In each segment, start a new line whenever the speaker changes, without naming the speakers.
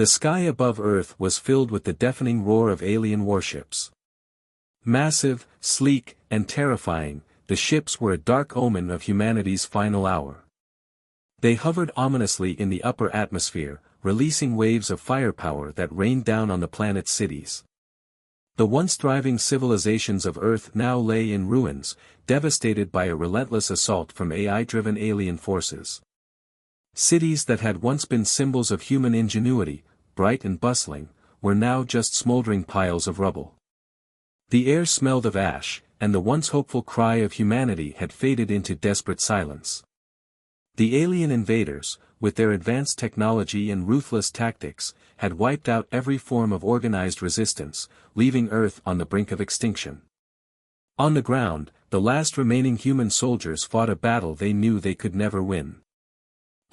The sky above Earth was filled with the deafening roar of alien warships. Massive, sleek, and terrifying, the ships were a dark omen of humanity's final hour. They hovered ominously in the upper atmosphere, releasing waves of firepower that rained down on the planet's cities. The once thriving civilizations of Earth now lay in ruins, devastated by a relentless assault from AI-driven alien forces. Cities that had once been symbols of human ingenuity, bright and bustling, were now just smoldering piles of rubble. The air smelled of ash, and the once hopeful cry of humanity had faded into desperate silence. The alien invaders, with their advanced technology and ruthless tactics, had wiped out every form of organized resistance, leaving Earth on the brink of extinction. On the ground, the last remaining human soldiers fought a battle they knew they could never win.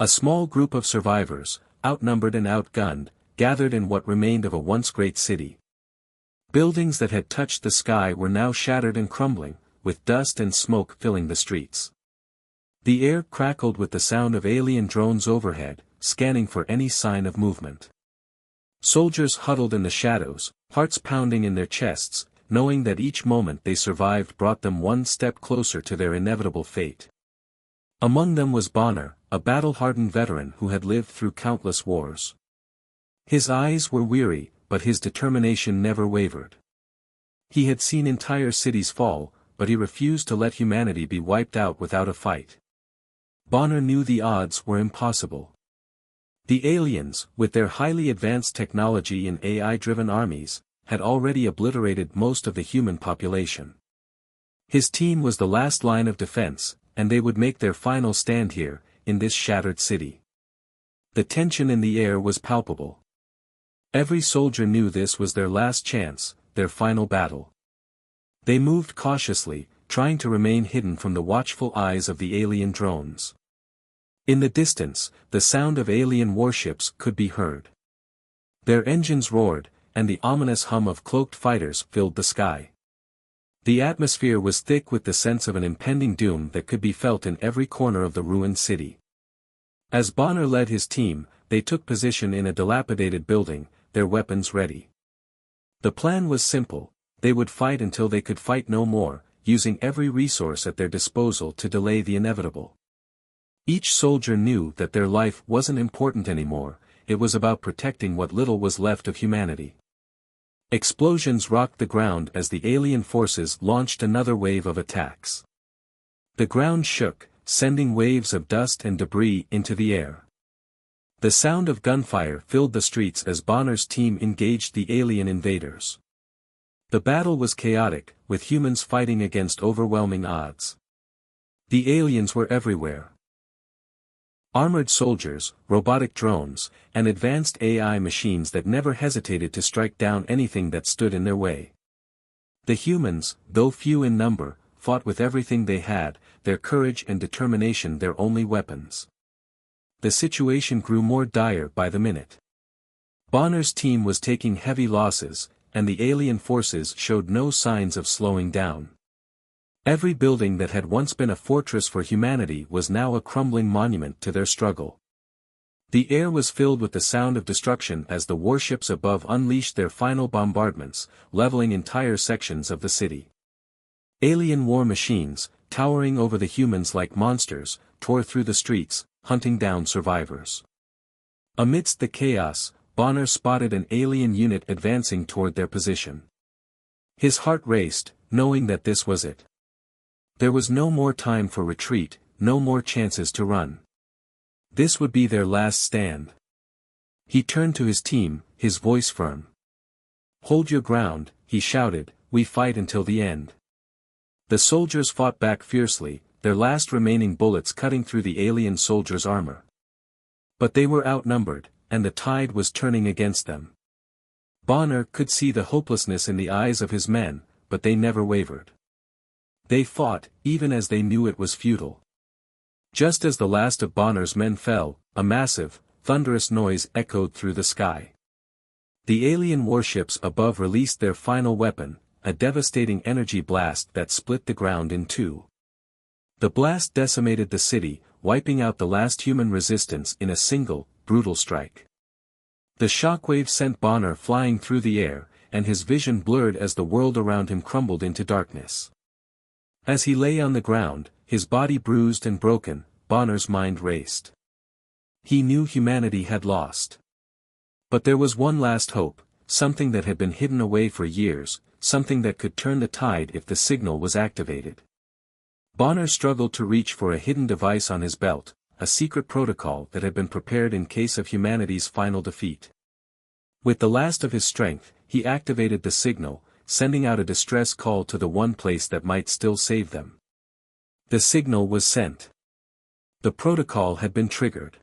A small group of survivors, outnumbered and outgunned, gathered in what remained of a once great city. Buildings that had touched the sky were now shattered and crumbling, with dust and smoke filling the streets. The air crackled with the sound of alien drones overhead, scanning for any sign of movement. Soldiers huddled in the shadows, hearts pounding in their chests, knowing that each moment they survived brought them one step closer to their inevitable fate. Among them was Bonner, a battle-hardened veteran who had lived through countless wars. His eyes were weary, but his determination never wavered. He had seen entire cities fall, but he refused to let humanity be wiped out without a fight. Bonner knew the odds were impossible. The aliens, with their highly advanced technology and AI-driven armies, had already obliterated most of the human population. His team was the last line of defense, and they would make their final stand here, in this shattered city. The tension in the air was palpable. Every soldier knew this was their last chance, their final battle. They moved cautiously, trying to remain hidden from the watchful eyes of the alien drones. In the distance, the sound of alien warships could be heard. Their engines roared, and the ominous hum of cloaked fighters filled the sky. The atmosphere was thick with the sense of an impending doom that could be felt in every corner of the ruined city. As Bonner led his team, they took position in a dilapidated building, their weapons ready. The plan was simple: they would fight until they could fight no more, using every resource at their disposal to delay the inevitable. Each soldier knew that their life wasn't important anymore, it was about protecting what little was left of humanity. Explosions rocked the ground as the alien forces launched another wave of attacks. The ground shook, sending waves of dust and debris into the air. The sound of gunfire filled the streets as Bonner's team engaged the alien invaders. The battle was chaotic, with humans fighting against overwhelming odds. The aliens were everywhere. Armored soldiers, robotic drones, and advanced AI machines that never hesitated to strike down anything that stood in their way. The humans, though few in number, fought with everything they had, their courage and determination their only weapons. The situation grew more dire by the minute. Bonner's team was taking heavy losses, and the alien forces showed no signs of slowing down. Every building that had once been a fortress for humanity was now a crumbling monument to their struggle. The air was filled with the sound of destruction as the warships above unleashed their final bombardments, leveling entire sections of the city. Alien war machines, towering over the humans like monsters, tore through the streets, hunting down survivors. Amidst the chaos, Bonner spotted an alien unit advancing toward their position. His heart raced, knowing that this was it. There was no more time for retreat, no more chances to run. This would be their last stand. He turned to his team, his voice firm. "Hold your ground," he shouted, "we fight until the end." The soldiers fought back fiercely, their last remaining bullets cutting through the alien soldiers' armor. But they were outnumbered, and the tide was turning against them. Bonner could see the hopelessness in the eyes of his men, but they never wavered. They fought, even as they knew it was futile. Just as the last of Bonner's men fell, a massive, thunderous noise echoed through the sky. The alien warships above released their final weapon, a devastating energy blast that split the ground in two. The blast decimated the city, wiping out the last human resistance in a single, brutal strike. The shockwave sent Bonner flying through the air, and his vision blurred as the world around him crumbled into darkness. As he lay on the ground, his body bruised and broken, Bonner's mind raced. He knew humanity had lost. But there was one last hope, something that had been hidden away for years, something that could turn the tide if the signal was activated. Bonner struggled to reach for a hidden device on his belt, a secret protocol that had been prepared in case of humanity's final defeat. With the last of his strength, he activated the signal, sending out a distress call to the one place that might still save them. The signal was sent. The protocol had been triggered.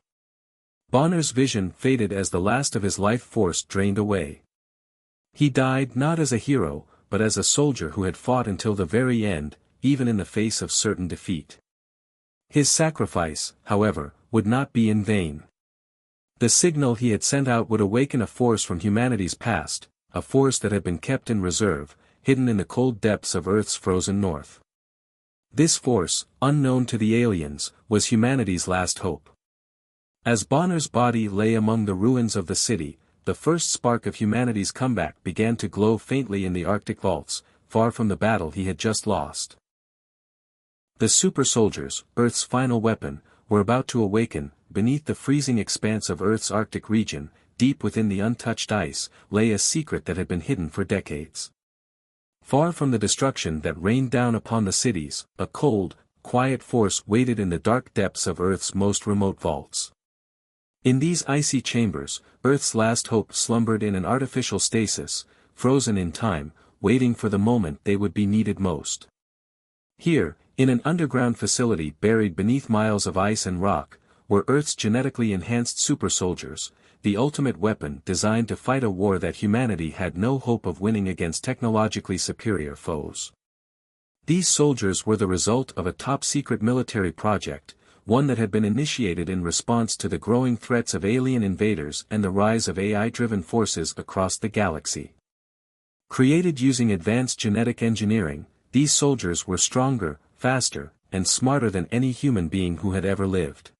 Bonner's vision faded as the last of his life force drained away. He died not as a hero, but as a soldier who had fought until the very end, even in the face of certain defeat. His sacrifice, however, would not be in vain. The signal he had sent out would awaken a force from humanity's past, a force that had been kept in reserve, hidden in the cold depths of Earth's frozen north. This force, unknown to the aliens, was humanity's last hope. As Bonner's body lay among the ruins of the city, the first spark of humanity's comeback began to glow faintly in the Arctic vaults, far from the battle he had just lost. The super soldiers, Earth's final weapon, were about to awaken. Beneath the freezing expanse of Earth's Arctic region, deep within the untouched ice, lay a secret that had been hidden for decades. Far from the destruction that rained down upon the cities, a cold, quiet force waited in the dark depths of Earth's most remote vaults. In these icy chambers, Earth's last hope slumbered in an artificial stasis, frozen in time, waiting for the moment they would be needed most. Here, in an underground facility buried beneath miles of ice and rock, were Earth's genetically enhanced super soldiers, the ultimate weapon designed to fight a war that humanity had no hope of winning against technologically superior foes. These soldiers were the result of a top-secret military project, one that had been initiated in response to the growing threats of alien invaders and the rise of AI-driven forces across the galaxy. Created using advanced genetic engineering, these soldiers were stronger, faster, and smarter than any human being who had ever lived.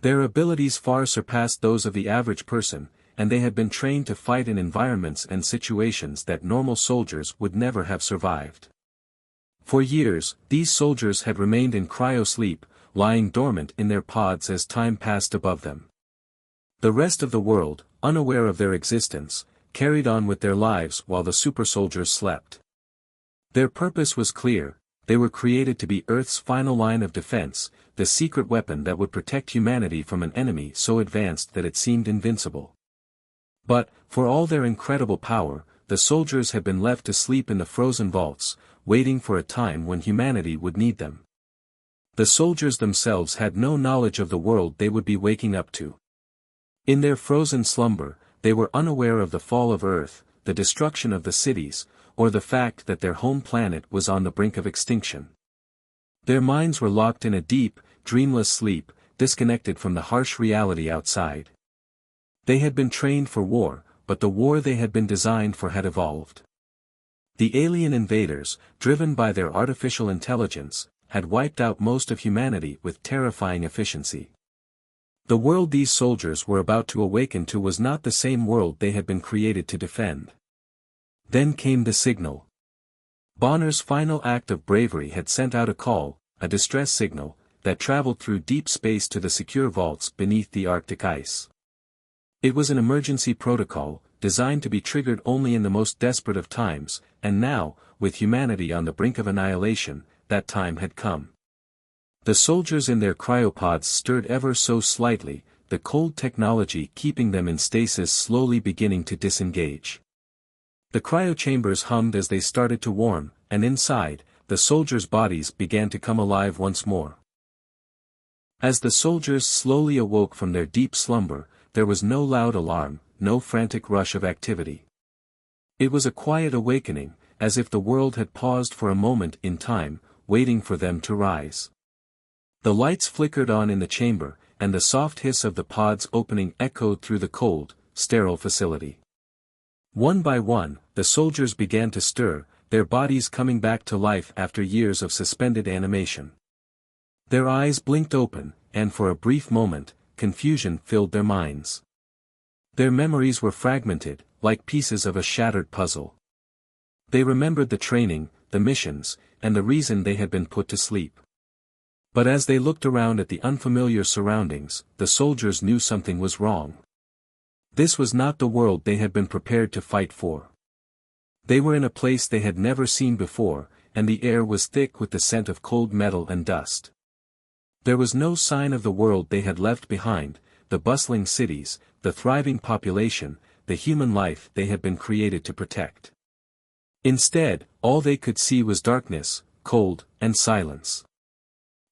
Their abilities far surpassed those of the average person, and they had been trained to fight in environments and situations that normal soldiers would never have survived. For years, these soldiers had remained in cryo-sleep, lying dormant in their pods as time passed above them. The rest of the world, unaware of their existence, carried on with their lives while the super soldiers slept. Their purpose was clear: they were created to be Earth's final line of defense, the secret weapon that would protect humanity from an enemy so advanced that it seemed invincible. But, for all their incredible power, the soldiers had been left to sleep in the frozen vaults, waiting for a time when humanity would need them. The soldiers themselves had no knowledge of the world they would be waking up to. In their frozen slumber, they were unaware of the fall of Earth, the destruction of the cities, or the fact that their home planet was on the brink of extinction. Their minds were locked in a deep, dreamless sleep, disconnected from the harsh reality outside. They had been trained for war, but the war they had been designed for had evolved. The alien invaders, driven by their artificial intelligence, had wiped out most of humanity with terrifying efficiency. The world these soldiers were about to awaken to was not the same world they had been created to defend. Then came the signal. Bonner's final act of bravery had sent out a call, a distress signal, that traveled through deep space to the secure vaults beneath the Arctic ice. It was an emergency protocol, designed to be triggered only in the most desperate of times, and now, with humanity on the brink of annihilation, that time had come. The soldiers in their cryopods stirred ever so slightly, the cold technology keeping them in stasis slowly beginning to disengage. The cryochambers hummed as they started to warm, and inside, the soldiers' bodies began to come alive once more. As the soldiers slowly awoke from their deep slumber, there was no loud alarm, no frantic rush of activity. It was a quiet awakening, as if the world had paused for a moment in time, waiting for them to rise. The lights flickered on in the chamber, and the soft hiss of the pods opening echoed through the cold, sterile facility. One by one, the soldiers began to stir, their bodies coming back to life after years of suspended animation. Their eyes blinked open, and for a brief moment, confusion filled their minds. Their memories were fragmented, like pieces of a shattered puzzle. They remembered the training, the missions, and the reason they had been put to sleep. But as they looked around at the unfamiliar surroundings, the soldiers knew something was wrong. This was not the world they had been prepared to fight for. They were in a place they had never seen before, and the air was thick with the scent of cold metal and dust. There was no sign of the world they had left behind, the bustling cities, the thriving population, the human life they had been created to protect. Instead, all they could see was darkness, cold, and silence.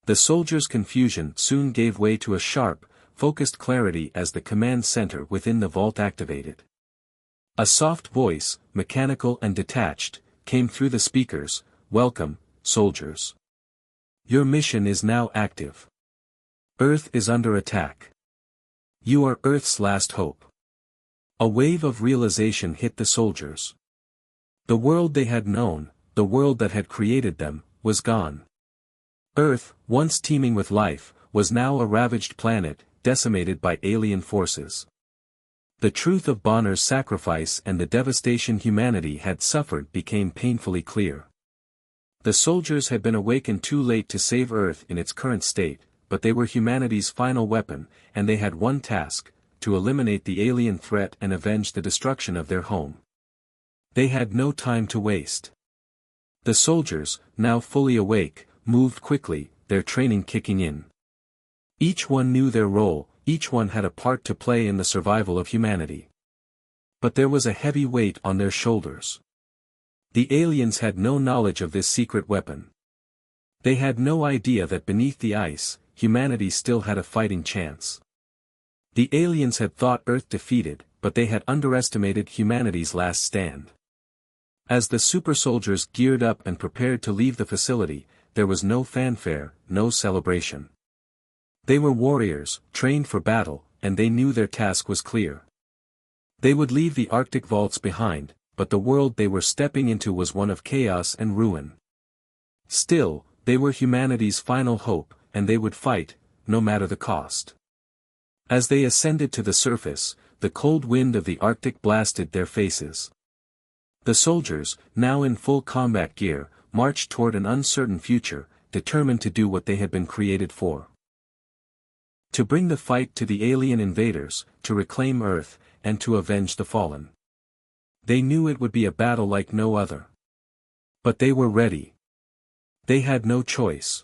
The soldiers' confusion soon gave way to a sharp, focused clarity as the command center within the vault activated. A soft voice, mechanical and detached, came through the speakers. "Welcome, soldiers. Your mission is now active. Earth is under attack. You are Earth's last hope." A wave of realization hit the soldiers. The world they had known, the world that had created them, was gone. Earth, once teeming with life, was now a ravaged planet, decimated by alien forces. The truth of Bonner's sacrifice and the devastation humanity had suffered became painfully clear. The soldiers had been awakened too late to save Earth in its current state, but they were humanity's final weapon, and they had one task: to eliminate the alien threat and avenge the destruction of their home. They had no time to waste. The soldiers, now fully awake, moved quickly, their training kicking in. Each one knew their role, each one had a part to play in the survival of humanity. But there was a heavy weight on their shoulders. The aliens had no knowledge of this secret weapon. They had no idea that beneath the ice, humanity still had a fighting chance. The aliens had thought Earth defeated, but they had underestimated humanity's last stand. As the super soldiers geared up and prepared to leave the facility, there was no fanfare, no celebration. They were warriors, trained for battle, and they knew their task was clear. They would leave the Arctic vaults behind, but the world they were stepping into was one of chaos and ruin. Still, they were humanity's final hope, and they would fight, no matter the cost. As they ascended to the surface, the cold wind of the Arctic blasted their faces. The soldiers, now in full combat gear, marched toward an uncertain future, determined to do what they had been created for. To bring the fight to the alien invaders, to reclaim Earth, and to avenge the fallen. They knew it would be a battle like no other. But they were ready. They had no choice.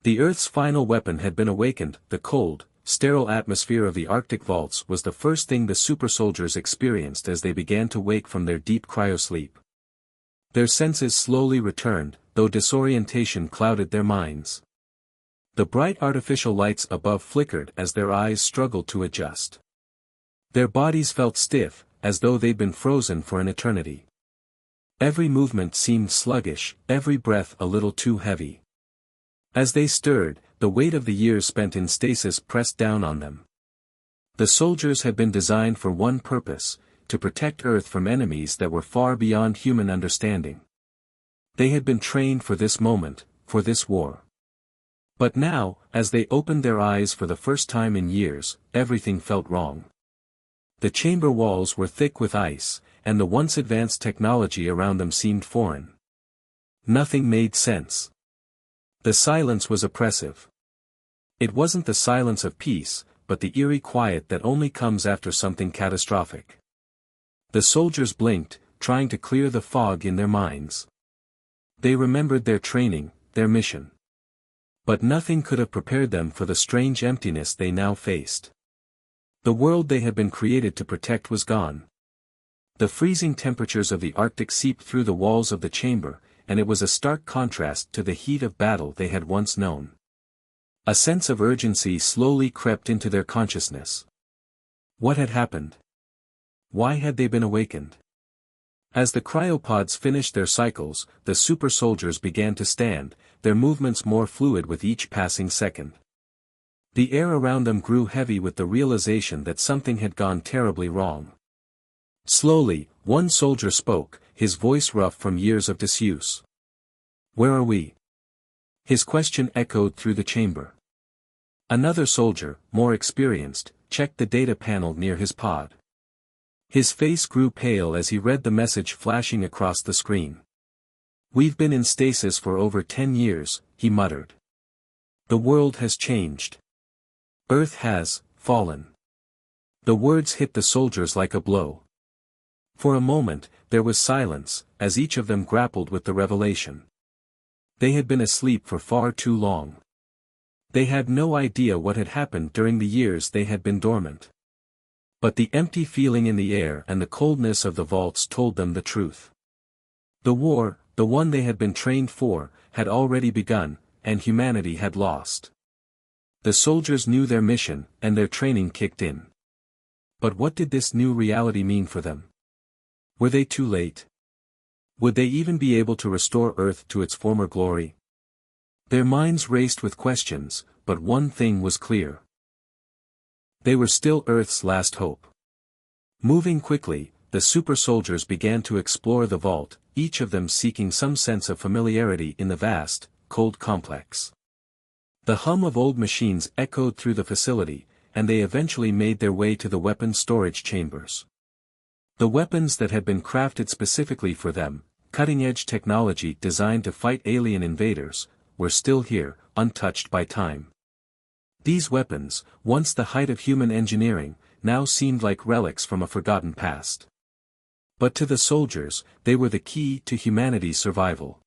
The Earth's final weapon had been awakened. The cold, sterile atmosphere of the Arctic vaults was the first thing the super soldiers experienced as they began to wake from their deep cryosleep. Their senses slowly returned, though disorientation clouded their minds. The bright artificial lights above flickered as their eyes struggled to adjust. Their bodies felt stiff, as though they'd been frozen for an eternity. Every movement seemed sluggish, every breath a little too heavy. As they stirred, the weight of the years spent in stasis pressed down on them. The soldiers had been designed for one purpose: to protect Earth from enemies that were far beyond human understanding. They had been trained for this moment, for this war. But now, as they opened their eyes for the first time in years, everything felt wrong. The chamber walls were thick with ice, and the once advanced technology around them seemed foreign. Nothing made sense. The silence was oppressive. It wasn't the silence of peace, but the eerie quiet that only comes after something catastrophic. The soldiers blinked, trying to clear the fog in their minds. They remembered their training, their mission. But nothing could have prepared them for the strange emptiness they now faced. The world they had been created to protect was gone. The freezing temperatures of the Arctic seeped through the walls of the chamber, and it was a stark contrast to the heat of battle they had once known. A sense of urgency slowly crept into their consciousness. What had happened? Why had they been awakened? As the cryopods finished their cycles, the super soldiers began to stand, their movements more fluid with each passing second. The air around them grew heavy with the realization that something had gone terribly wrong. Slowly, one soldier spoke, his voice rough from years of disuse. "Where are we?" His question echoed through the chamber. Another soldier, more experienced, checked the data panel near his pod. His face grew pale as he read the message flashing across the screen. "We've been in stasis for over 10 years, he muttered. "The world has changed. Earth has fallen." The words hit the soldiers like a blow. For a moment, there was silence, as each of them grappled with the revelation. They had been asleep for far too long. They had no idea what had happened during the years they had been dormant. But the empty feeling in the air and the coldness of the vaults told them the truth. The war, the one they had been trained for, had already begun, and humanity had lost. The soldiers knew their mission, and their training kicked in. But what did this new reality mean for them? Were they too late? Would they even be able to restore Earth to its former glory? Their minds raced with questions, but one thing was clear. They were still Earth's last hope. Moving quickly, the super soldiers began to explore the vault, each of them seeking some sense of familiarity in the vast, cold complex. The hum of old machines echoed through the facility, and they eventually made their way to the weapons storage chambers. The weapons that had been crafted specifically for them, cutting-edge technology designed to fight alien invaders, were still here, untouched by time. These weapons, once the height of human engineering, now seemed like relics from a forgotten past. But to the soldiers, they were the key to humanity's survival.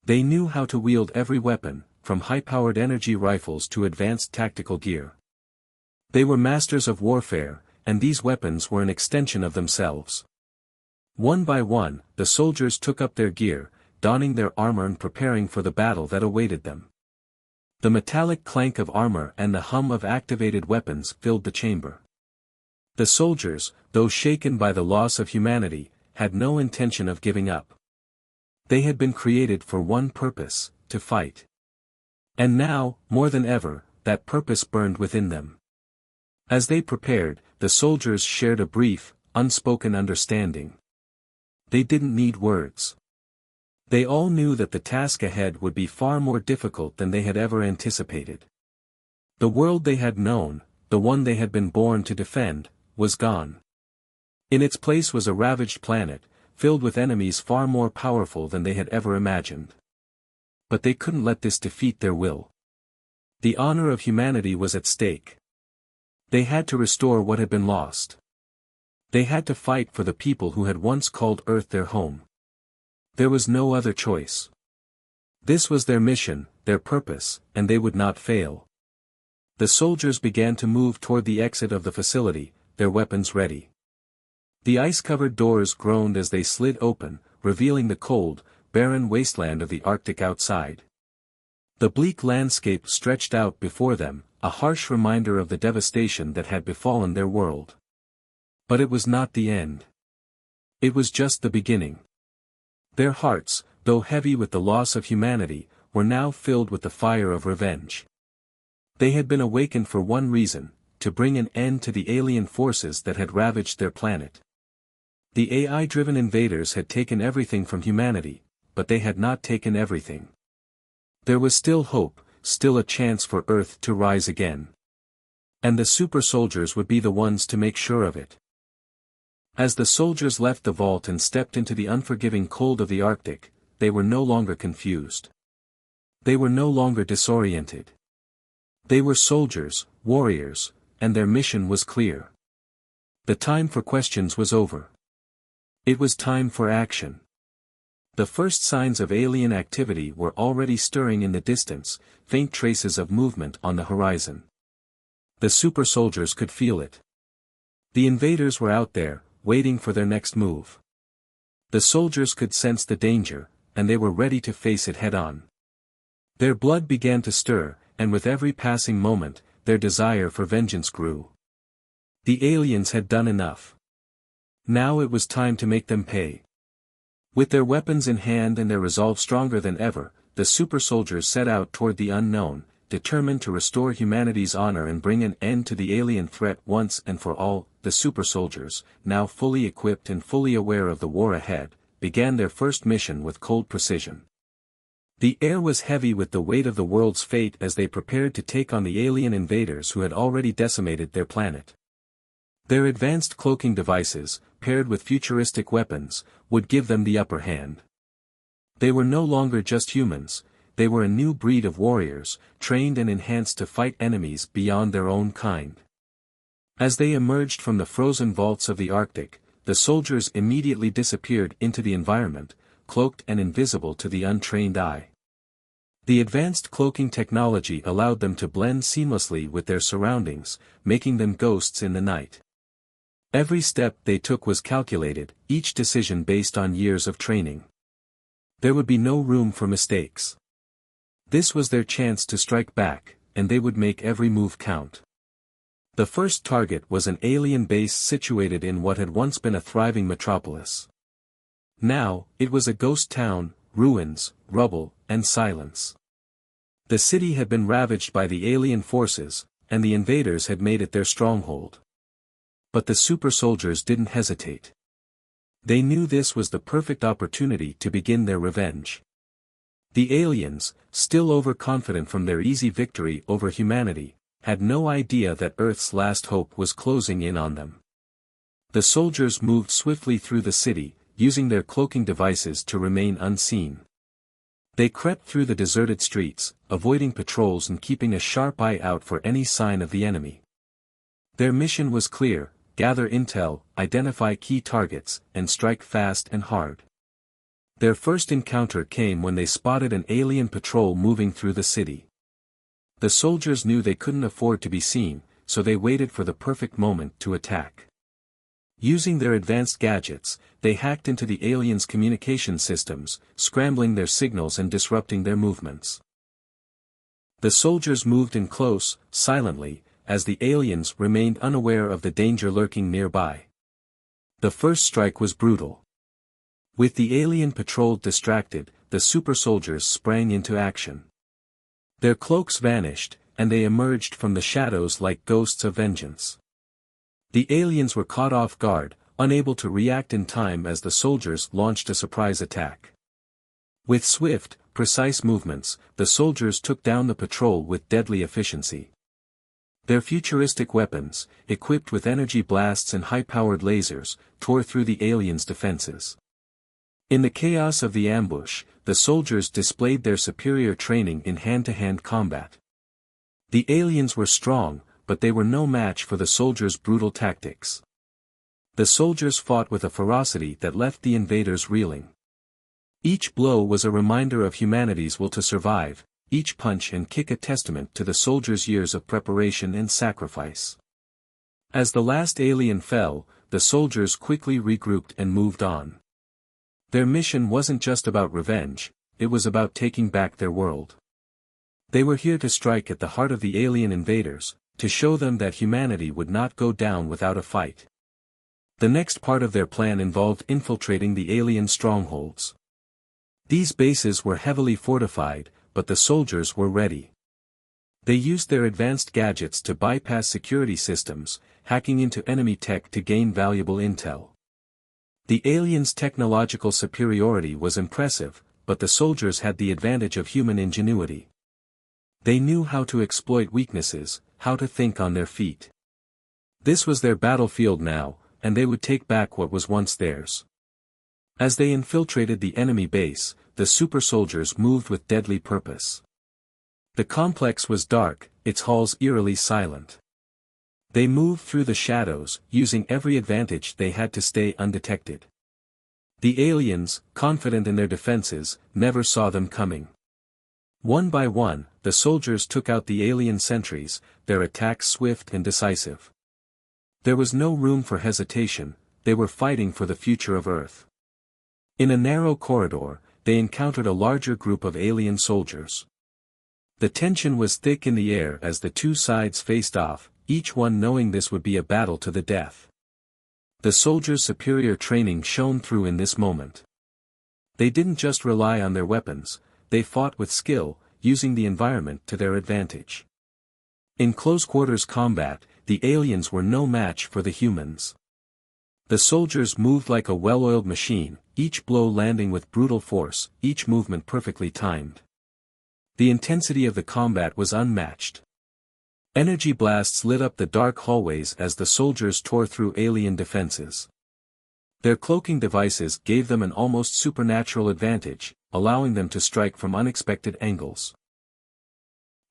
They knew how to wield every weapon, from high-powered energy rifles to advanced tactical gear. They were masters of warfare, and these weapons were an extension of themselves. One by one, the soldiers took up their gear, donning their armor and preparing for the battle that awaited them. The metallic clank of armor and the hum of activated weapons filled the chamber. The soldiers, though shaken by the loss of humanity, had no intention of giving up. They had been created for one purpose, to fight. And now, more than ever, that purpose burned within them. As they prepared, the soldiers shared a brief, unspoken understanding. They didn't need words. They all knew that the task ahead would be far more difficult than they had ever anticipated. The world they had known, the one they had been born to defend, was gone. In its place was a ravaged planet, filled with enemies far more powerful than they had ever imagined. But they couldn't let this defeat their will. The honor of humanity was at stake. They had to restore what had been lost. They had to fight for the people who had once called Earth their home. There was no other choice. This was their mission, their purpose, and they would not fail. The soldiers began to move toward the exit of the facility, their weapons ready. The ice-covered doors groaned as they slid open, revealing the cold, barren wasteland of the Arctic outside. The bleak landscape stretched out before them, a harsh reminder of the devastation that had befallen their world. But it was not the end. It was just the beginning. Their hearts, though heavy with the loss of humanity, were now filled with the fire of revenge. They had been awakened for one reason, to bring an end to the alien forces that had ravaged their planet. The AI-driven invaders had taken everything from humanity, but they had not taken everything. There was still hope, still a chance for Earth to rise again. And the super soldiers would be the ones to make sure of it. As the soldiers left the vault and stepped into the unforgiving cold of the Arctic, they were no longer confused. They were no longer disoriented. They were soldiers, warriors, and their mission was clear. The time for questions was over. It was time for action. The first signs of alien activity were already stirring in the distance, faint traces of movement on the horizon. The super soldiers could feel it. The invaders were out there, waiting for their next move. The soldiers could sense the danger, and they were ready to face it head-on. Their blood began to stir, and with every passing moment, their desire for vengeance grew. The aliens had done enough. Now it was time to make them pay. With their weapons in hand and their resolve stronger than ever, the super soldiers set out toward the unknown, determined to restore humanity's honor and bring an end to the alien threat once and for all. The super soldiers, now fully equipped and fully aware of the war ahead, began their first mission with cold precision. The air was heavy with the weight of the world's fate as they prepared to take on the alien invaders who had already decimated their planet. Their advanced cloaking devices, paired with futuristic weapons, would give them the upper hand. They were no longer just humans, they were a new breed of warriors, trained and enhanced to fight enemies beyond their own kind. As they emerged from the frozen vaults of the Arctic, the soldiers immediately disappeared into the environment, cloaked and invisible to the untrained eye. The advanced cloaking technology allowed them to blend seamlessly with their surroundings, making them ghosts in the night. Every step they took was calculated, each decision based on years of training. There would be no room for mistakes. This was their chance to strike back, and they would make every move count. The first target was an alien base situated in what had once been a thriving metropolis. Now, it was a ghost town, ruins, rubble, and silence. The city had been ravaged by the alien forces, and the invaders had made it their stronghold. But the super soldiers didn't hesitate. They knew this was the perfect opportunity to begin their revenge. The aliens, still overconfident from their easy victory over humanity, had no idea that Earth's last hope was closing in on them. The soldiers moved swiftly through the city, using their cloaking devices to remain unseen. They crept through the deserted streets, avoiding patrols and keeping a sharp eye out for any sign of the enemy. Their mission was clear: gather intel, identify key targets, and strike fast and hard. Their first encounter came when they spotted an alien patrol moving through the city. The soldiers knew they couldn't afford to be seen, so they waited for the perfect moment to attack. Using their advanced gadgets, they hacked into the aliens' communication systems, scrambling their signals and disrupting their movements. The soldiers moved in close, silently, as the aliens remained unaware of the danger lurking nearby. The first strike was brutal. With the alien patrol distracted, the super soldiers sprang into action. Their cloaks vanished, and they emerged from the shadows like ghosts of vengeance. The aliens were caught off guard, unable to react in time as the soldiers launched a surprise attack. With swift, precise movements, the soldiers took down the patrol with deadly efficiency. Their futuristic weapons, equipped with energy blasts and high-powered lasers, tore through the aliens' defenses. In the chaos of the ambush, the soldiers displayed their superior training in hand-to-hand combat. The aliens were strong, but they were no match for the soldiers' brutal tactics. The soldiers fought with a ferocity that left the invaders reeling. Each blow was a reminder of humanity's will to survive, each punch and kick a testament to the soldiers' years of preparation and sacrifice. As the last alien fell, the soldiers quickly regrouped and moved on. Their mission wasn't just about revenge, it was about taking back their world. They were here to strike at the heart of the alien invaders, to show them that humanity would not go down without a fight. The next part of their plan involved infiltrating the alien strongholds. These bases were heavily fortified, but the soldiers were ready. They used their advanced gadgets to bypass security systems, hacking into enemy tech to gain valuable intel. The aliens' technological superiority was impressive, but the soldiers had the advantage of human ingenuity. They knew how to exploit weaknesses, how to think on their feet. This was their battlefield now, and they would take back what was once theirs. As they infiltrated the enemy base, the super soldiers moved with deadly purpose. The complex was dark, its halls eerily silent. They moved through the shadows, using every advantage they had to stay undetected. The aliens, confident in their defenses, never saw them coming. One by one, the soldiers took out the alien sentries, their attacks swift and decisive. There was no room for hesitation, they were fighting for the future of Earth. In a narrow corridor, they encountered a larger group of alien soldiers. The tension was thick in the air as the two sides faced off, each one knowing this would be a battle to the death. The soldiers' superior training shone through in this moment. They didn't just rely on their weapons, they fought with skill, using the environment to their advantage. In close-quarters combat, the aliens were no match for the humans. The soldiers moved like a well-oiled machine, each blow landing with brutal force, each movement perfectly timed. The intensity of the combat was unmatched. Energy blasts lit up the dark hallways as the soldiers tore through alien defenses. Their cloaking devices gave them an almost supernatural advantage, allowing them to strike from unexpected angles.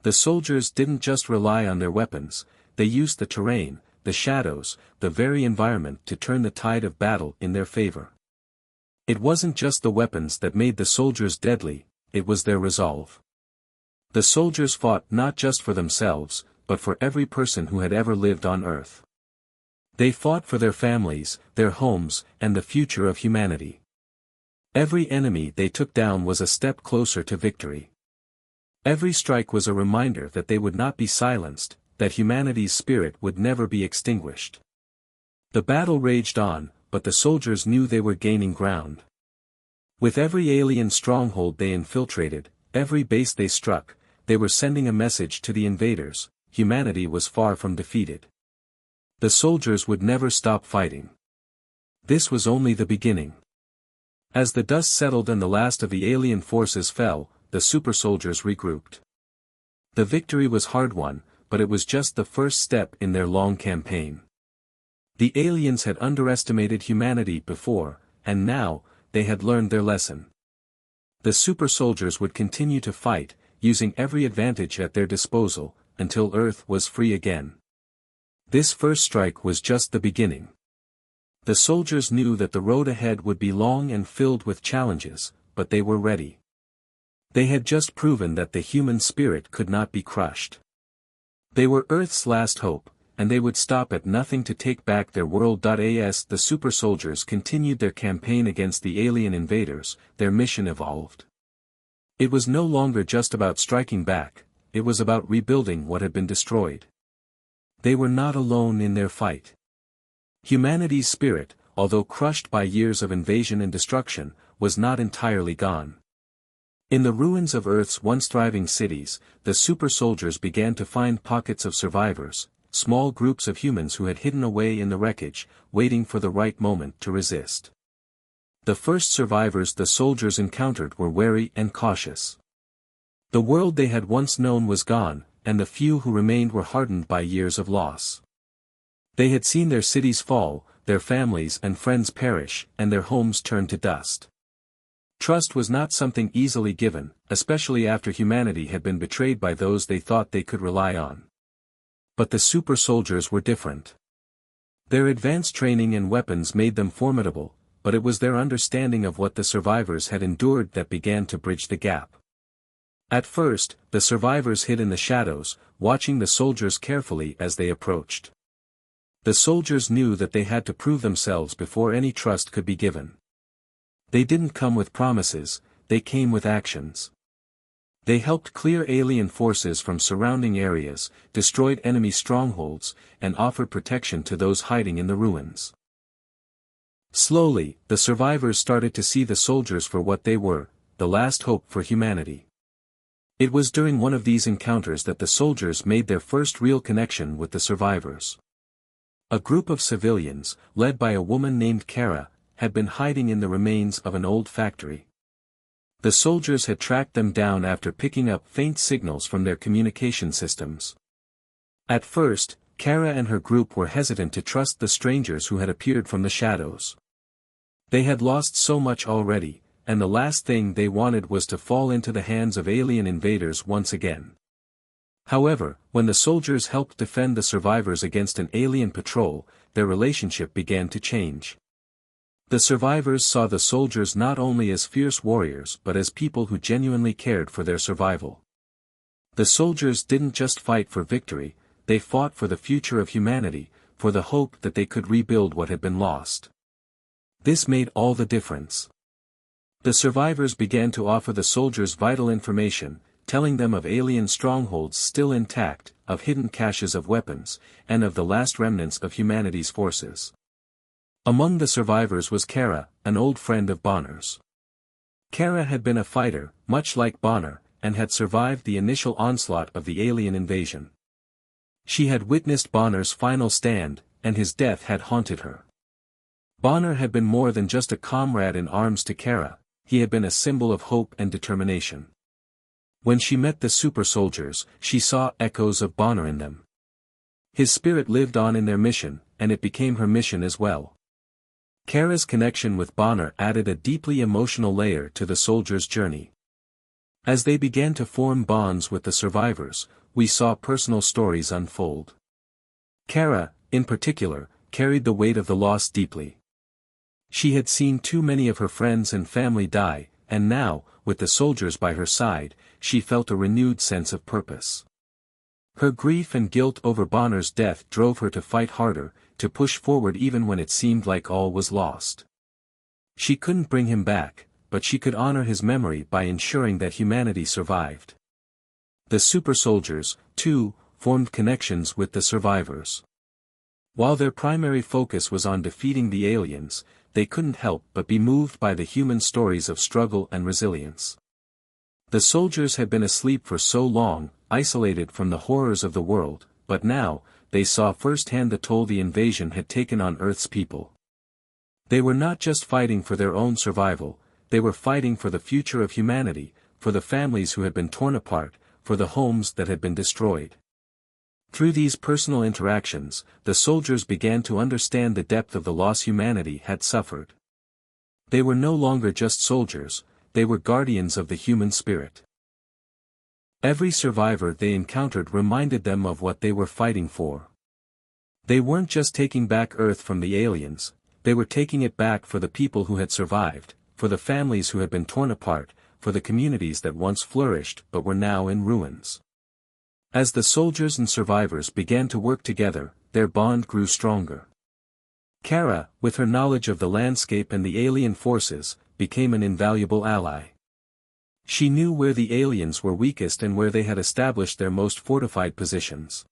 The soldiers didn't just rely on their weapons, they used the terrain, the shadows, the very environment to turn the tide of battle in their favor. It wasn't just the weapons that made the soldiers deadly, it was their resolve. The soldiers fought not just for themselves, but for every person who had ever lived on Earth. They fought for their families, their homes, and the future of humanity. Every enemy they took down was a step closer to victory. Every strike was a reminder that they would not be silenced, that humanity's spirit would never be extinguished. The battle raged on, but the soldiers knew they were gaining ground. With every alien stronghold they infiltrated, every base they struck, they were sending a message to the invaders: humanity was far from defeated. The soldiers would never stop fighting. This was only the beginning. As the dust settled and the last of the alien forces fell, the super soldiers regrouped. The victory was hard-won, but it was just the first step in their long campaign. The aliens had underestimated humanity before, and now, they had learned their lesson. The super soldiers would continue to fight, using every advantage at their disposal, until Earth was free again. This first strike was just the beginning. The soldiers knew that the road ahead would be long and filled with challenges, but they were ready. They had just proven that the human spirit could not be crushed. They were Earth's last hope, and they would stop at nothing to take back their world. As the super soldiers continued their campaign against the alien invaders, their mission evolved. It was no longer just about striking back, it was about rebuilding what had been destroyed. They were not alone in their fight. Humanity's spirit, although crushed by years of invasion and destruction, was not entirely gone. In the ruins of Earth's once thriving cities, the super soldiers began to find pockets of survivors, small groups of humans who had hidden away in the wreckage, waiting for the right moment to resist. The first survivors the soldiers encountered were wary and cautious. The world they had once known was gone, and the few who remained were hardened by years of loss. They had seen their cities fall, their families and friends perish, and their homes turn to dust. Trust was not something easily given, especially after humanity had been betrayed by those they thought they could rely on. But the super soldiers were different. Their advanced training and weapons made them formidable, but it was their understanding of what the survivors had endured that began to bridge the gap. At first, the survivors hid in the shadows, watching the soldiers carefully as they approached. The soldiers knew that they had to prove themselves before any trust could be given. They didn't come with promises, they came with actions. They helped clear alien forces from surrounding areas, destroyed enemy strongholds, and offered protection to those hiding in the ruins. Slowly, the survivors started to see the soldiers for what they were, the last hope for humanity. It was during one of these encounters that the soldiers made their first real connection with the survivors. A group of civilians, led by a woman named Kara, had been hiding in the remains of an old factory. The soldiers had tracked them down after picking up faint signals from their communication systems. At first, Kara and her group were hesitant to trust the strangers who had appeared from the shadows. They had lost so much already, and the last thing they wanted was to fall into the hands of alien invaders once again. However, when the soldiers helped defend the survivors against an alien patrol, their relationship began to change. The survivors saw the soldiers not only as fierce warriors but as people who genuinely cared for their survival. The soldiers didn't just fight for victory, they fought for the future of humanity, for the hope that they could rebuild what had been lost. This made all the difference. The survivors began to offer the soldiers vital information, telling them of alien strongholds still intact, of hidden caches of weapons, and of the last remnants of humanity's forces. Among the survivors was Kara, an old friend of Bonner's. Kara had been a fighter, much like Bonner, and had survived the initial onslaught of the alien invasion. She had witnessed Bonner's final stand, and his death had haunted her. Bonner had been more than just a comrade in arms to Kara, he had been a symbol of hope and determination. When she met the super soldiers, she saw echoes of Bonner in them. His spirit lived on in their mission, and it became her mission as well. Kara's connection with Bonner added a deeply emotional layer to the soldiers' journey. As they began to form bonds with the survivors, we saw personal stories unfold. Kara, in particular, carried the weight of the loss deeply. She had seen too many of her friends and family die, and now, with the soldiers by her side, she felt a renewed sense of purpose. Her grief and guilt over Bonner's death drove her to fight harder, to push forward even when it seemed like all was lost. She couldn't bring him back, but she could honor his memory by ensuring that humanity survived. The super soldiers, too, formed connections with the survivors. While their primary focus was on defeating the aliens, they couldn't help but be moved by the human stories of struggle and resilience. The soldiers had been asleep for so long, isolated from the horrors of the world, but now, they saw firsthand the toll the invasion had taken on Earth's people. They were not just fighting for their own survival, they were fighting for the future of humanity, for the families who had been torn apart, for the homes that had been destroyed. Through these personal interactions, the soldiers began to understand the depth of the loss humanity had suffered. They were no longer just soldiers, they were guardians of the human spirit. Every survivor they encountered reminded them of what they were fighting for. They weren't just taking back Earth from the aliens, they were taking it back for the people who had survived, for the families who had been torn apart, for the communities that once flourished but were now in ruins. As the soldiers and survivors began to work together, their bond grew stronger. Kara, with her knowledge of the landscape and the alien forces, became an invaluable ally. She knew where the aliens were weakest and where they had established their most fortified positions.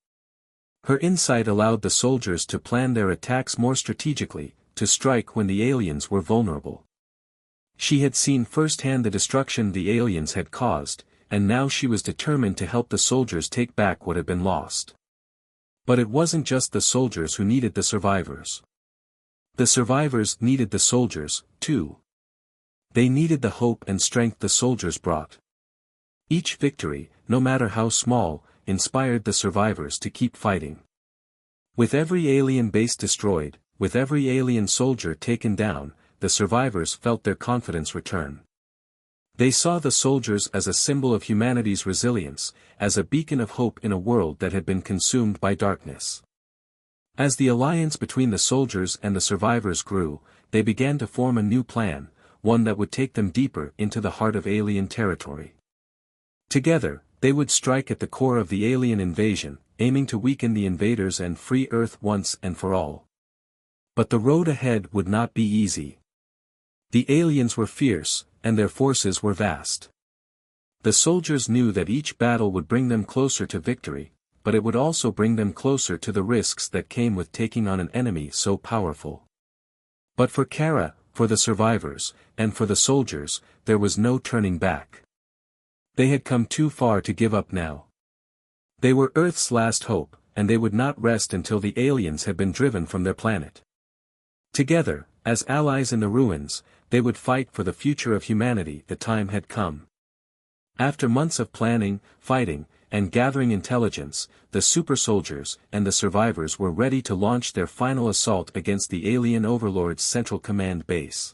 Her insight allowed the soldiers to plan their attacks more strategically, to strike when the aliens were vulnerable. She had seen firsthand the destruction the aliens had caused, and now she was determined to help the soldiers take back what had been lost. But it wasn't just the soldiers who needed the survivors. The survivors needed the soldiers, too. They needed the hope and strength the soldiers brought. Each victory, no matter how small, inspired the survivors to keep fighting. With every alien base destroyed, with every alien soldier taken down, the survivors felt their confidence return. They saw the soldiers as a symbol of humanity's resilience, as a beacon of hope in a world that had been consumed by darkness. As the alliance between the soldiers and the survivors grew, they began to form a new plan, one that would take them deeper into the heart of alien territory. Together, they would strike at the core of the alien invasion, aiming to weaken the invaders and free Earth once and for all. But the road ahead would not be easy. The aliens were fierce, and their forces were vast. The soldiers knew that each battle would bring them closer to victory, but it would also bring them closer to the risks that came with taking on an enemy so powerful. But for Kara, for the survivors, and for the soldiers, there was no turning back. They had come too far to give up now. They were Earth's last hope, and they would not rest until the aliens had been driven from their planet. Together, as allies in the ruins, they would fight for the future of humanity. The time had come. After months of planning, fighting, and gathering intelligence, the super soldiers and the survivors were ready to launch their final assault against the alien overlord's central command base.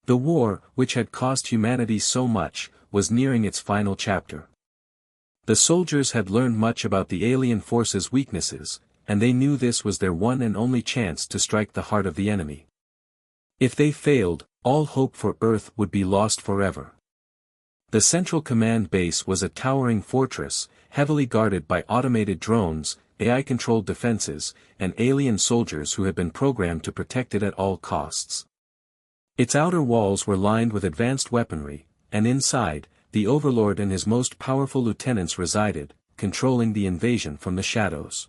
The war, which had cost humanity so much, was nearing its final chapter. The soldiers had learned much about the alien force's weaknesses, and they knew this was their one and only chance to strike the heart of the enemy. If they failed, all hope for Earth would be lost forever. The central command base was a towering fortress, heavily guarded by automated drones, AI-controlled defenses, and alien soldiers who had been programmed to protect it at all costs. Its outer walls were lined with advanced weaponry, and inside, the Overlord and his most powerful lieutenants resided, controlling the invasion from the shadows.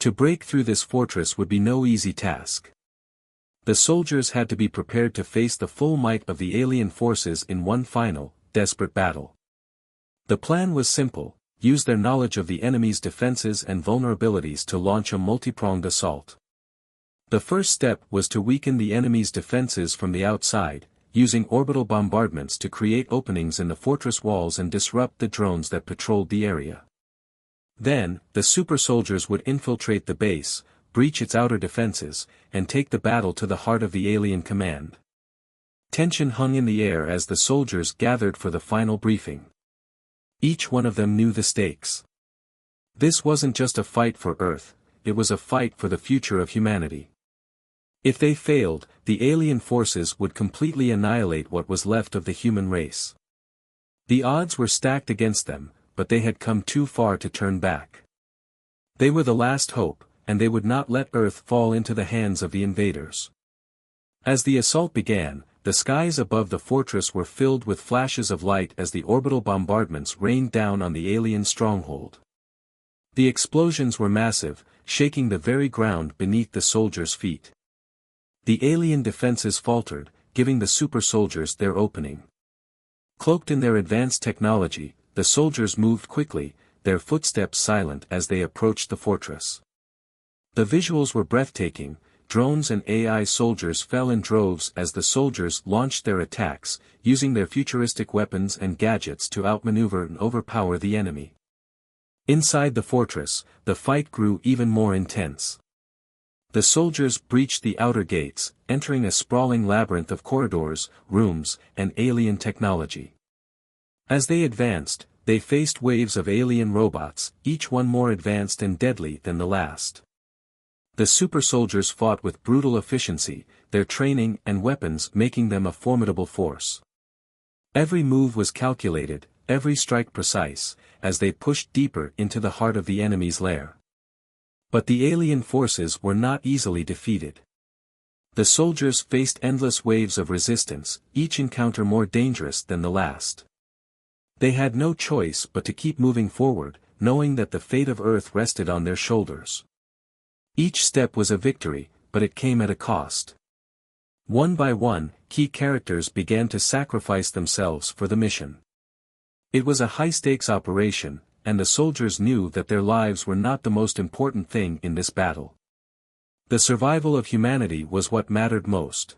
To break through this fortress would be no easy task. The soldiers had to be prepared to face the full might of the alien forces in one final, desperate battle. The plan was simple: use their knowledge of the enemy's defenses and vulnerabilities to launch a multi-pronged assault. The first step was to weaken the enemy's defenses from the outside, using orbital bombardments to create openings in the fortress walls and disrupt the drones that patrolled the area. Then, the super soldiers would infiltrate the base, breach its outer defenses, and take the battle to the heart of the alien command. Tension hung in the air as the soldiers gathered for the final briefing. Each one of them knew the stakes. This wasn't just a fight for Earth, it was a fight for the future of humanity. If they failed, the alien forces would completely annihilate what was left of the human race. The odds were stacked against them, but they had come too far to turn back. They were the last hope, and they would not let Earth fall into the hands of the invaders. As the assault began, the skies above the fortress were filled with flashes of light as the orbital bombardments rained down on the alien stronghold. The explosions were massive, shaking the very ground beneath the soldiers' feet. The alien defenses faltered, giving the super soldiers their opening. Cloaked in their advanced technology, the soldiers moved quickly, their footsteps silent as they approached the fortress. The visuals were breathtaking. Drones and AI soldiers fell in droves as the soldiers launched their attacks, using their futuristic weapons and gadgets to outmaneuver and overpower the enemy. Inside the fortress, the fight grew even more intense. The soldiers breached the outer gates, entering a sprawling labyrinth of corridors, rooms, and alien technology. As they advanced, they faced waves of alien robots, each one more advanced and deadly than the last. The super soldiers fought with brutal efficiency, their training and weapons making them a formidable force. Every move was calculated, every strike precise, as they pushed deeper into the heart of the enemy's lair. But the alien forces were not easily defeated. The soldiers faced endless waves of resistance, each encounter more dangerous than the last. They had no choice but to keep moving forward, knowing that the fate of Earth rested on their shoulders. Each step was a victory, but it came at a cost. One by one, key characters began to sacrifice themselves for the mission. It was a high-stakes operation, and the soldiers knew that their lives were not the most important thing in this battle. The survival of humanity was what mattered most.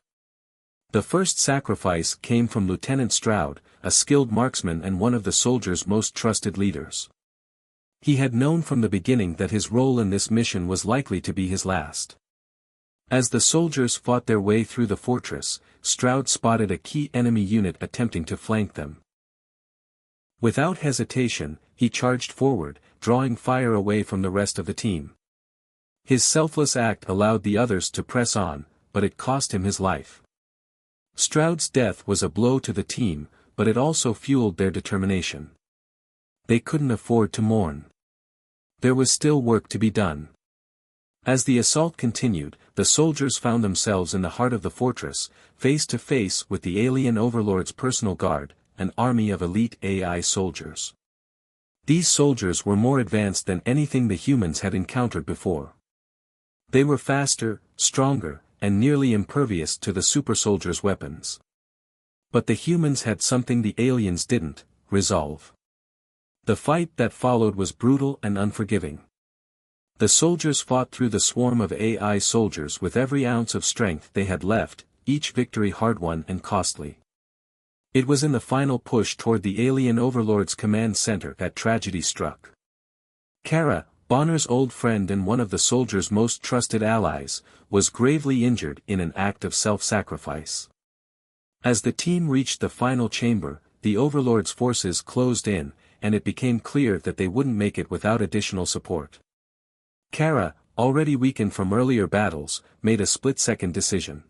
The first sacrifice came from Lieutenant Stroud, a skilled marksman and one of the soldiers' most trusted leaders. He had known from the beginning that his role in this mission was likely to be his last. As the soldiers fought their way through the fortress, Stroud spotted a key enemy unit attempting to flank them. Without hesitation, he charged forward, drawing fire away from the rest of the team. His selfless act allowed the others to press on, but it cost him his life. Stroud's death was a blow to the team, but it also fueled their determination. They couldn't afford to mourn. There was still work to be done. As the assault continued, the soldiers found themselves in the heart of the fortress, face to face with the alien overlord's personal guard, an army of elite AI soldiers. These soldiers were more advanced than anything the humans had encountered before. They were faster, stronger, and nearly impervious to the super soldiers' weapons. But the humans had something the aliens didn't: resolve. The fight that followed was brutal and unforgiving. The soldiers fought through the swarm of AI soldiers with every ounce of strength they had left, each victory hard-won and costly. It was in the final push toward the alien overlord's command center that tragedy struck. Kara, Bonner's old friend and one of the soldiers' most trusted allies, was gravely injured in an act of self-sacrifice. As the team reached the final chamber, the overlord's forces closed in, and it became clear that they wouldn't make it without additional support. Kara, already weakened from earlier battles, made a split-second decision.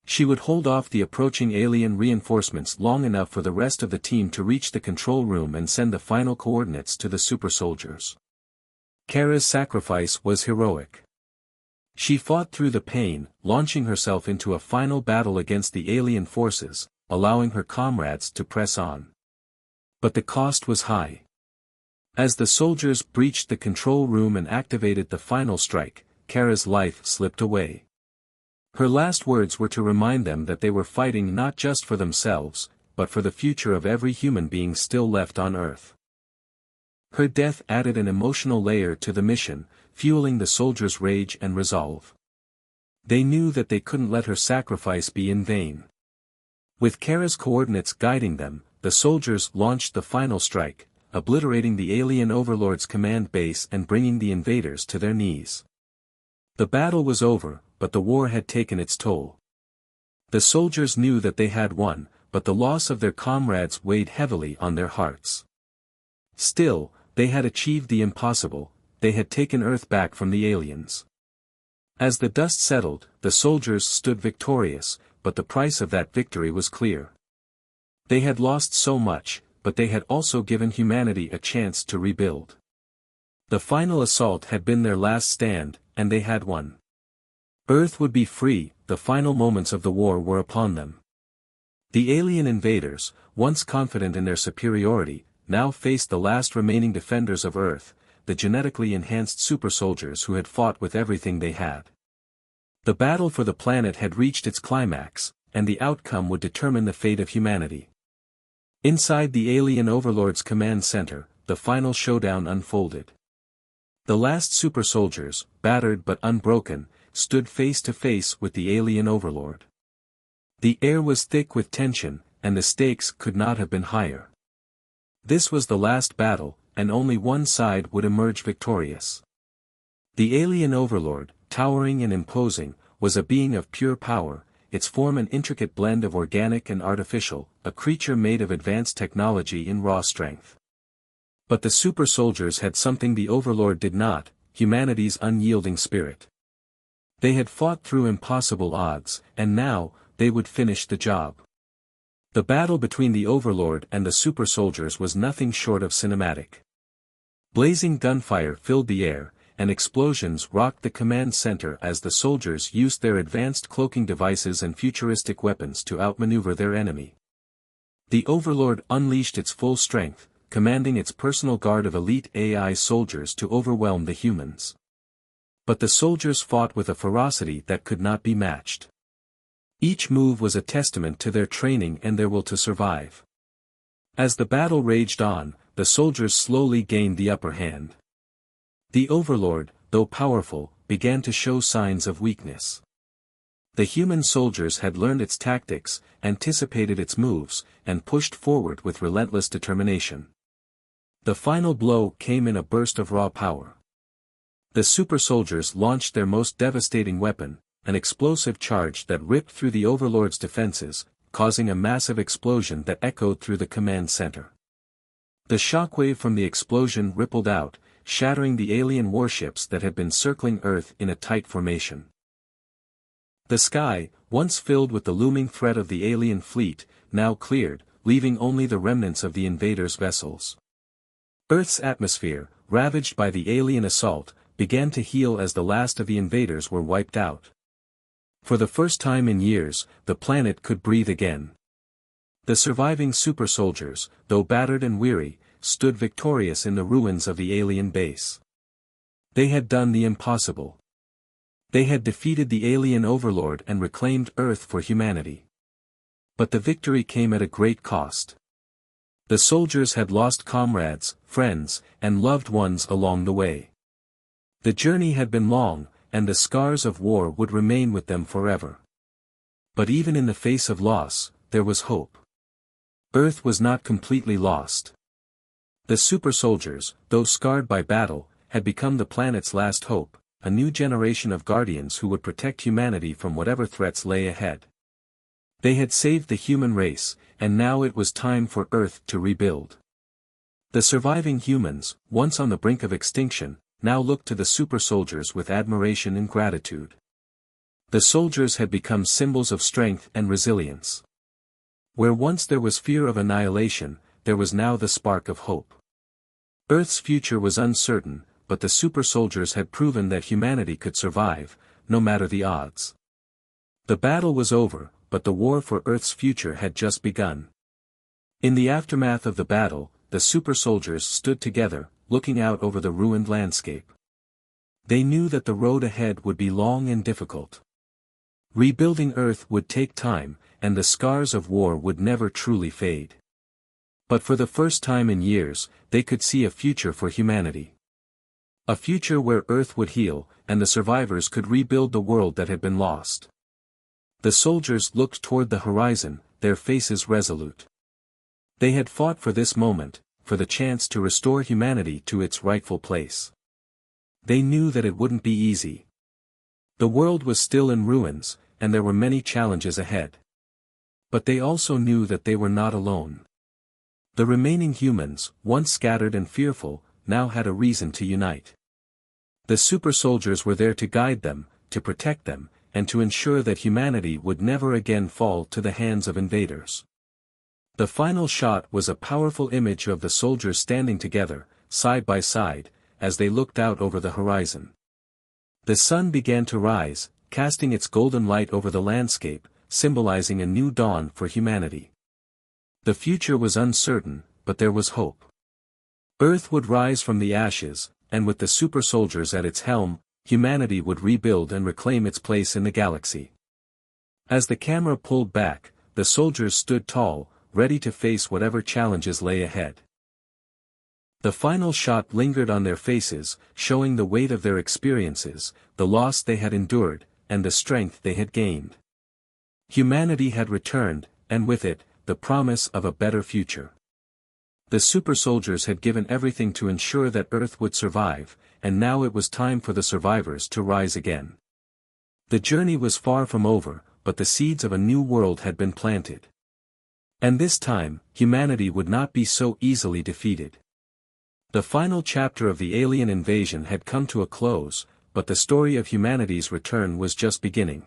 She would hold off the approaching alien reinforcements long enough for the rest of the team to reach the control room and send the final coordinates to the super soldiers. Kara's sacrifice was heroic. She fought through the pain, launching herself into a final battle against the alien forces, allowing her comrades to press on. But the cost was high. As the soldiers breached the control room and activated the final strike, Kara's life slipped away. Her last words were to remind them that they were fighting not just for themselves, but for the future of every human being still left on Earth. Her death added an emotional layer to the mission, fueling the soldiers' rage and resolve. They knew that they couldn't let her sacrifice be in vain. With Kara's coordinates guiding them, the soldiers launched the final strike, obliterating the alien overlord's command base and bringing the invaders to their knees. The battle was over, but the war had taken its toll. The soldiers knew that they had won, but the loss of their comrades weighed heavily on their hearts. Still, they had achieved the impossible, they had taken Earth back from the aliens. As the dust settled, the soldiers stood victorious, but the price of that victory was clear. They had lost so much, but they had also given humanity a chance to rebuild. The final assault had been their last stand, and they had won. Earth would be free, the final moments of the war were upon them. The alien invaders, once confident in their superiority, now faced the last remaining defenders of Earth, the genetically enhanced super soldiers who had fought with everything they had. The battle for the planet had reached its climax, and the outcome would determine the fate of humanity. Inside the alien overlord's command center, the final showdown unfolded. The last super soldiers, battered but unbroken, stood face to face with the alien overlord. The air was thick with tension, and the stakes could not have been higher. This was the last battle, and only one side would emerge victorious. The alien overlord, towering and imposing, was a being of pure power, its form an intricate blend of organic and artificial, a creature made of advanced technology in raw strength. But the super soldiers had something the overlord did not, humanity's unyielding spirit. They had fought through impossible odds, and now, they would finish the job. The battle between the overlord and the super soldiers was nothing short of cinematic. Blazing gunfire filled the air, and explosions rocked the command center as the soldiers used their advanced cloaking devices and futuristic weapons to outmaneuver their enemy. The overlord unleashed its full strength, commanding its personal guard of elite AI soldiers to overwhelm the humans. But the soldiers fought with a ferocity that could not be matched. Each move was a testament to their training and their will to survive. As the battle raged on, the soldiers slowly gained the upper hand. The overlord, though powerful, began to show signs of weakness. The human soldiers had learned its tactics, anticipated its moves, and pushed forward with relentless determination. The final blow came in a burst of raw power. The super soldiers launched their most devastating weapon, an explosive charge that ripped through the overlord's defenses, causing a massive explosion that echoed through the command center. The shockwave from the explosion rippled out, shattering the alien warships that had been circling Earth in a tight formation. The sky, once filled with the looming threat of the alien fleet, now cleared, leaving only the remnants of the invaders' vessels. Earth's atmosphere, ravaged by the alien assault, began to heal as the last of the invaders were wiped out. For the first time in years, the planet could breathe again. The surviving super soldiers, though battered and weary, stood victorious in the ruins of the alien base. They had done the impossible. They had defeated the alien overlord and reclaimed Earth for humanity. But the victory came at a great cost. The soldiers had lost comrades, friends, and loved ones along the way. The journey had been long, and the scars of war would remain with them forever. But even in the face of loss, there was hope. Earth was not completely lost. The super soldiers, though scarred by battle, had become the planet's last hope, a new generation of guardians who would protect humanity from whatever threats lay ahead. They had saved the human race, and now it was time for Earth to rebuild. The surviving humans, once on the brink of extinction, now looked to the super soldiers with admiration and gratitude. The soldiers had become symbols of strength and resilience. Where once there was fear of annihilation, there was now the spark of hope. Earth's future was uncertain, but the super soldiers had proven that humanity could survive, no matter the odds. The battle was over, but the war for Earth's future had just begun. In the aftermath of the battle, the super soldiers stood together, looking out over the ruined landscape. They knew that the road ahead would be long and difficult. Rebuilding Earth would take time, and the scars of war would never truly fade. But for the first time in years, they could see a future for humanity. A future where Earth would heal, and the survivors could rebuild the world that had been lost. The soldiers looked toward the horizon, their faces resolute. They had fought for this moment, for the chance to restore humanity to its rightful place. They knew that it wouldn't be easy. The world was still in ruins, and there were many challenges ahead. But they also knew that they were not alone. The remaining humans, once scattered and fearful, now had a reason to unite. The super soldiers were there to guide them, to protect them, and to ensure that humanity would never again fall to the hands of invaders. The final shot was a powerful image of the soldiers standing together, side by side, as they looked out over the horizon. The sun began to rise, casting its golden light over the landscape, symbolizing a new dawn for humanity. The future was uncertain, but there was hope. Earth would rise from the ashes, and with the super soldiers at its helm, humanity would rebuild and reclaim its place in the galaxy. As the camera pulled back, the soldiers stood tall, ready to face whatever challenges lay ahead. The final shot lingered on their faces, showing the weight of their experiences, the loss they had endured, and the strength they had gained. Humanity had returned, and with it, the promise of a better future. The super soldiers had given everything to ensure that Earth would survive, and now it was time for the survivors to rise again. The journey was far from over, but the seeds of a new world had been planted. And this time, humanity would not be so easily defeated. The final chapter of the alien invasion had come to a close, but the story of humanity's return was just beginning.